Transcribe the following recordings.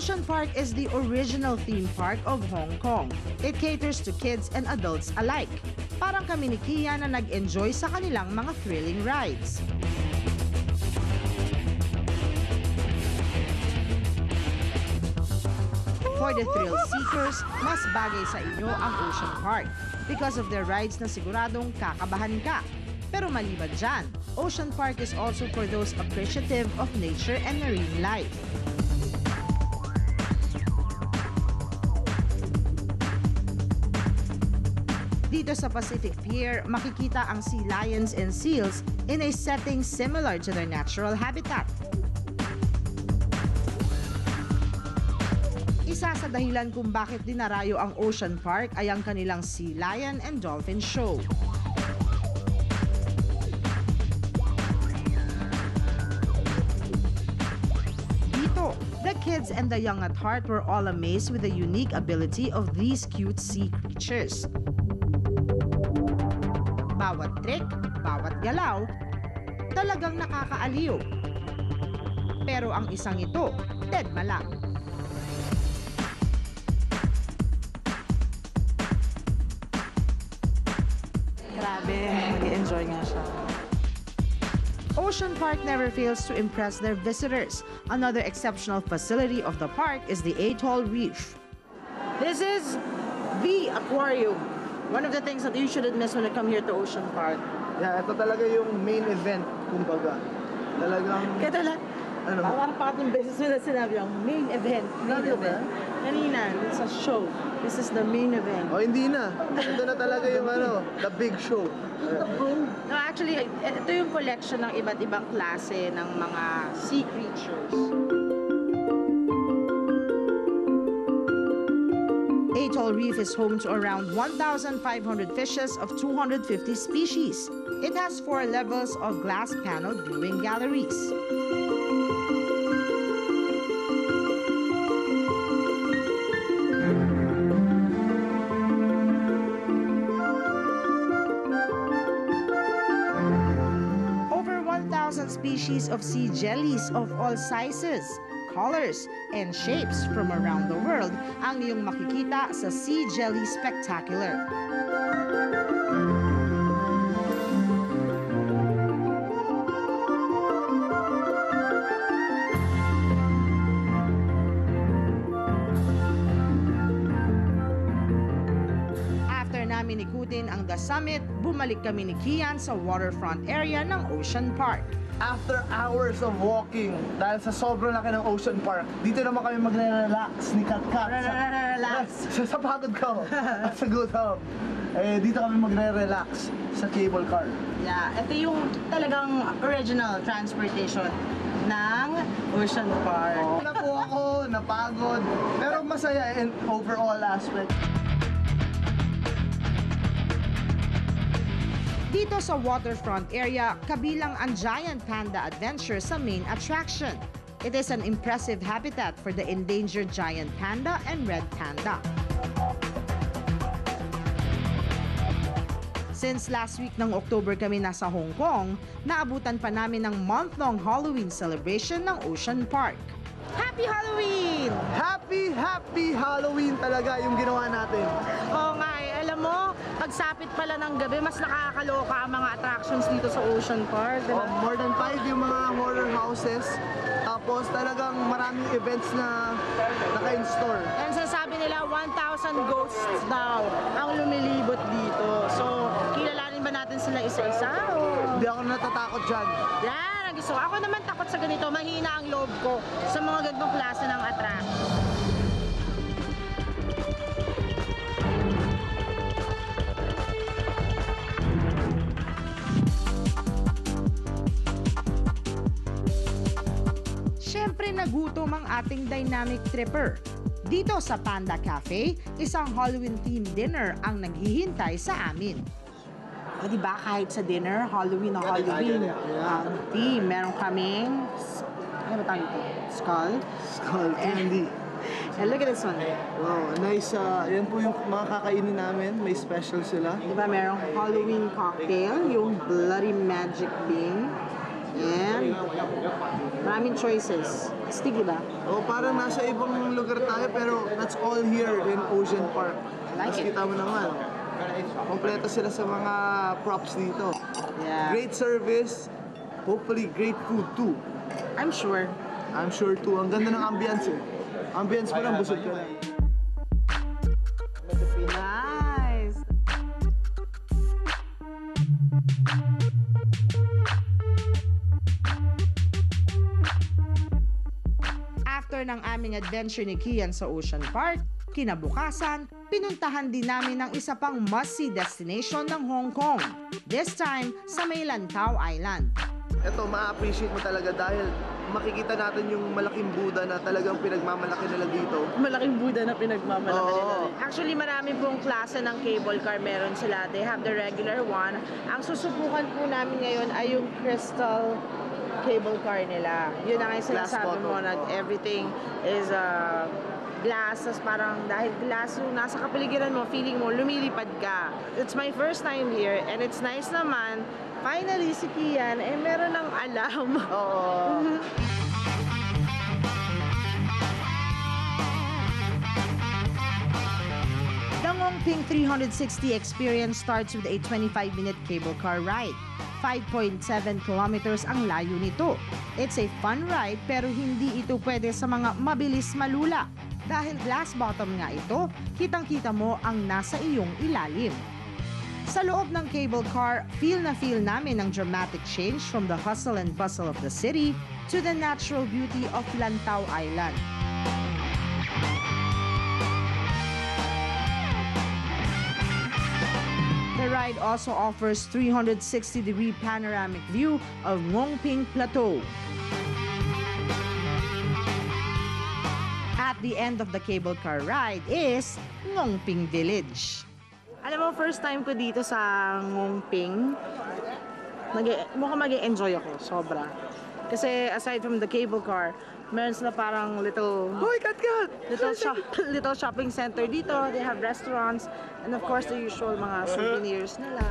Ocean Park is the original theme park of Hong Kong. It caters to kids and adults alike. Parang kami ni Kia na nag-enjoy sa kanilang mga thrilling rides. For the thrill seekers, mas bagay sa inyo ang Ocean Park because of their rides na siguradong kakabahan ka. Pero maliban dyan, Ocean Park is also for those appreciative of nature and marine life. Dito sa Pacific Pier, makikita ang sea lions and seals in a setting similar to their natural habitat. Isa sa dahilan kung bakit dinarayo ang Ocean Park ay ang kanilang Sea Lion and Dolphin Show. Dito, the kids and the young at heart were all amazed with the unique ability of these cute sea creatures. Bawat trick, bawat galaw, talagang nakakaaliw. Pero ang isang ito, dead malang. Grabe, mag-enjoy nga siya. Ocean Park never fails to impress their visitors. Another exceptional facility of the park is the Atoll Reef. This is the aquarium. One of the things that you shouldn't miss when you come here to Ocean Park. Yeah, ito talaga yung main event, kumbaga. Talagang... Kaya talaga, ano? parang pangatlong beses mo na sinabi yung main event. Main event. Kanina, it's a show. This is the main event. Oh, hindi na. Ito na talaga yung ano, the big show. No, actually, ito yung collection ng iba't ibang klase ng mga sea creatures. Atoll Reef is home to around 1,500 fishes of 250 species. It has 4 levels of glass-paneled viewing galleries. Over 1,000 species of sea jellies of all sizes, colors, and shapes from around the world ang iyong makikita sa Sea Jelly Spectacular. After namin ikutin ang The Summit, bumalik kami ni Kian sa waterfront area ng Ocean Park. After hours of walking, dahil sa sobrang laki ng Ocean Park, dito naman kami magre-relax ni Kat-Kat. Relax. Sa pagod ko at sa gutom. Eh, dito kami magre-relax sa cable car. Yeah, ito yung talagang original transportation ng Ocean Park. Na po ako, napagod, pero masaya in overall aspect. Dito sa waterfront area, kabilang ang Giant Panda Adventure sa main attraction. It is an impressive habitat for the endangered giant panda and red panda. Since last week ng October kami nasa Hong Kong, naabutan pa namin ng month-long Halloween celebration ng Ocean Park. Happy Halloween! Happy Halloween talaga yung ginawa natin. Oo nga eh. Alam mo, pagsapit pala ng gabi, mas nakakaloka ang mga attractions dito sa Ocean Park. Diba? More than 5 yung mga horror houses. Tapos talagang maraming events na naka-in-store. And sasabi nila 1,000 ghosts daw ang lumilibot dito. So, kilalanin ba natin sila isa-isa? Hindi ako natatakot dyan. Yan, ang gusto ko. Ako naman takot sa ganito. Mahina ang loob ko sa mga ganitong klase ng attraction. Siyempre nagutom ang ating dynamic tripper. Dito sa Panda Cafe, isang Halloween-themed dinner ang naghihintay sa amin. O diba, kahit sa dinner, Halloween na Halloween ang theme. Meron kaming, ano ba tawag ito? Skull? Skull candy. And look at this one. Wow, nice. Yan po yung mga kakainin namin. May special sila. Diba, merong Halloween cocktail, yung Bloody Magic Bean. Ayan. Maraming choices. Astig, diba? O parang nasa ibang lugar tayo pero that's all here in Ocean Park. Like Tapos it. kita mo naman, kompleto sila sa mga props dito. Yeah. Great service, hopefully great food too. I'm sure. I'm sure too. Ang ganda ng ambience eh. Ambience mo lang, busog ka na. Nice. After ng aming adventure ni Kian sa Ocean Park, kinabukasan, pinuntahan din namin ang isa pang must-see destination ng Hong Kong. This time, sa may Lantau Island. Ito, ma-appreciate mo talaga dahil makikita natin yung malaking Buddha na talagang pinagmamalaki nila dito. Malaking Buddha na pinagmamalaki nila. Oo. Actually, marami pong klase ng cable car meron sila. They have the regular one. Ang susubukan po namin ngayon ay yung crystal cable car nila. Yun ang sinasabi Glass mo bottom. na everything is glass. Tapos parang dahil glass yung nasa kapaligiran mo, feeling mo, lumilipad ka. It's my first time here and it's nice naman. Finally, si Kian, meron ng alam. Oo. The Ngongping 360 experience starts with a 25-minute cable car ride. 5.7 kilometers ang layo nito. It's a fun ride pero hindi ito pwede sa mga mabilis malula. Dahil glass bottom nga ito, kitang-kita mo ang nasa iyong ilalim. Sa loob ng cable car, feel namin ang dramatic change from the hustle and bustle of the city to the natural beauty of Lantau Island. The ride also offers 360-degree panoramic view of Ngongping Plateau. At the end of the cable car ride is Ngongping Village. Alam mo, first time ko dito sa Ngongping, mukhang mag-enjoy ako, sobra. Kasi aside from the cable car, meron sila parang little shopping center dito. They have restaurants and of course the usual mga souvenirs nila.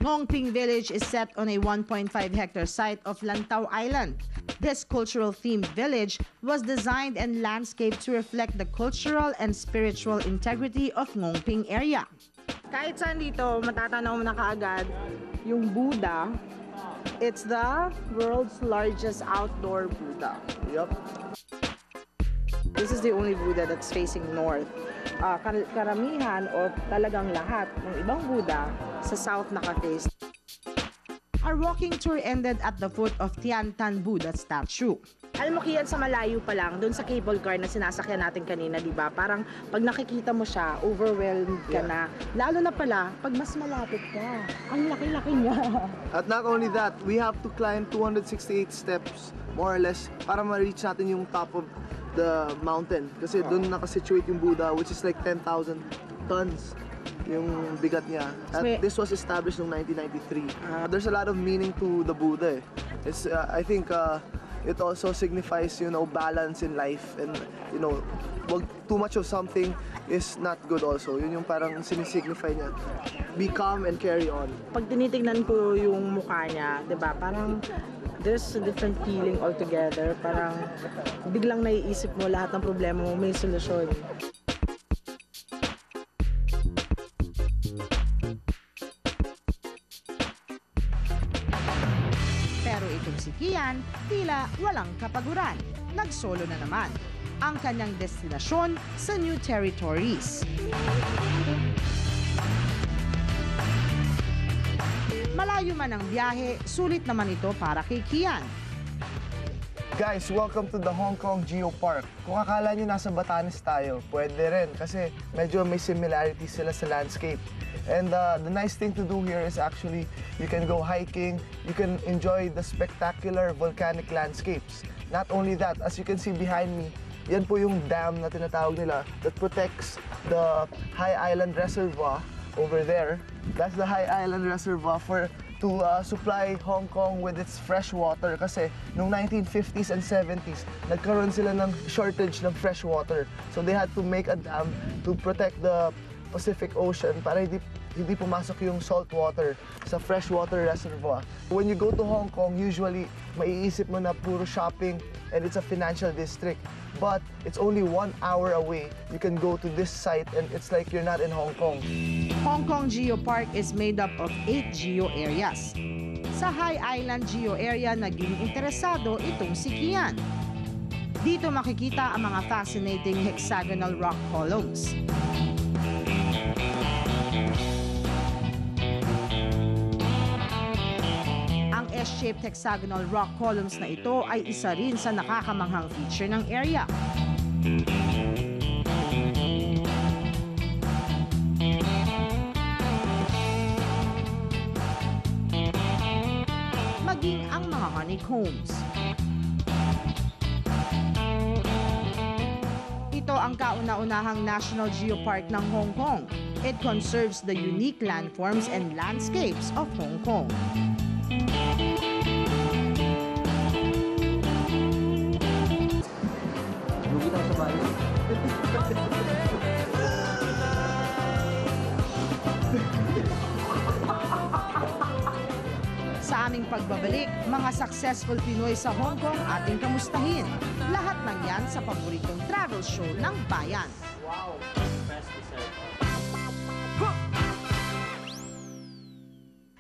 Ngongping Village is set on a 1.5-hectare site of Lantau Island. This cultural-themed village was designed and landscaped to reflect the cultural and spiritual integrity of Ngongping area. Kahit saan dito, matatanaw mo na kaagad yung Buddha. It's the world's largest outdoor Buddha. Yup. This is the only Buddha that's facing north. Karamihan o talagang lahat ng ibang Buddha sa south naka-face. Our walking tour ended at the foot of Tian Tan Buddha statue. Alam mo, Kian, sa malayo pa lang, doon sa cable car na sinasakyan natin kanina, di ba? Parang pag nakikita mo siya, overwhelmed ka na. Lalo na pala, pag mas malapit ka. Ang laki-laki niya. At not only that, we have to climb 268 steps, more or less, para ma-reach natin yung top of the mountain. Kasi doon nakasituate yung Buddha, which is like 10,000 tons yung bigat niya. At this was established in 1993. There's a lot of meaning to the Buddha. It's, I think, it also signifies, balance in life and, wag too much of something is not good also. Yun yung parang sinisignify niya. Be calm and carry on. Pag tinitignan ko yung mukha niya, di ba? Parang there's a different feeling altogether. Parang biglang naiisip mo lahat ng problema mo, may solusyon. Pero itong si Kian, tila walang kapaguran. Nagsolo na naman ang kanyang destinasyon sa new territories. Malayo man ang biyahe, sulit naman ito para kay Kian. Guys, welcome to the Hong Kong Geo Park. Kung akala nyo nasa Batanes tayo, pwede rin kasi medyo may similarities sila sa landscape. And the nice thing to do here is actually you can go hiking, you can enjoy the spectacular volcanic landscapes. Not only that, as you can see behind me, yan po yung dam na tinatawag nila that protects the High Island Reservoir over there. That's the High Island Reservoir to supply Hong Kong with its fresh water kasi noong 1950s and 70s, nagkaroon sila ng shortage ng fresh water. So they had to make a dam to protect the Pacific Ocean para hindi hindi pumasok yung salt water sa freshwater reservoir. When you go to Hong Kong, usually maiisip mo na puro shopping and it's a financial district. But it's only 1 hour away. You can go to this site and it's like you're not in Hong Kong. Hong Kong Geopark is made up of 8 geo areas. Sa High Island Geo Area, naging interesado itong si Kian. Dito makikita ang mga fascinating hexagonal rock columns. Ang S-shaped hexagonal rock columns na ito ay isa rin sa nakakamanghang feature ng area. Maging ang mga honeycombs. Ito ang kauna-unahang National Geopark ng Hong Kong. It conserves the unique landforms and landscapes of Hong Kong. Sa aming pagbabalik, mga successful Pinoy sa Hong Kong ating kamustahin. Lahat ng yan sa paboritong travel show ng bayan. Wow! Best dessert.